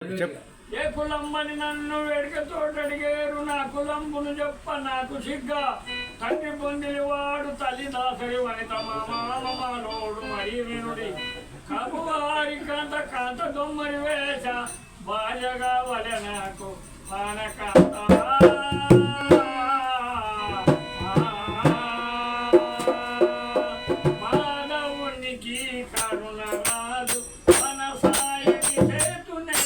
ఏ కులమ్మని నన్ను వేడుకతోటి అడిగేరు నా కులంబును చెప్ప నాకు సిగ్గా తండ్రి పొందిలి వాడు తల్లి దాసరి వనిత మామానోడు మరి వినుడి కబువారి కాంత దొమ్మరి వేష భార్యగా వలె నాకు పానకాంత మానవునికి కరుణ రాదు మన సాయికి చేతునే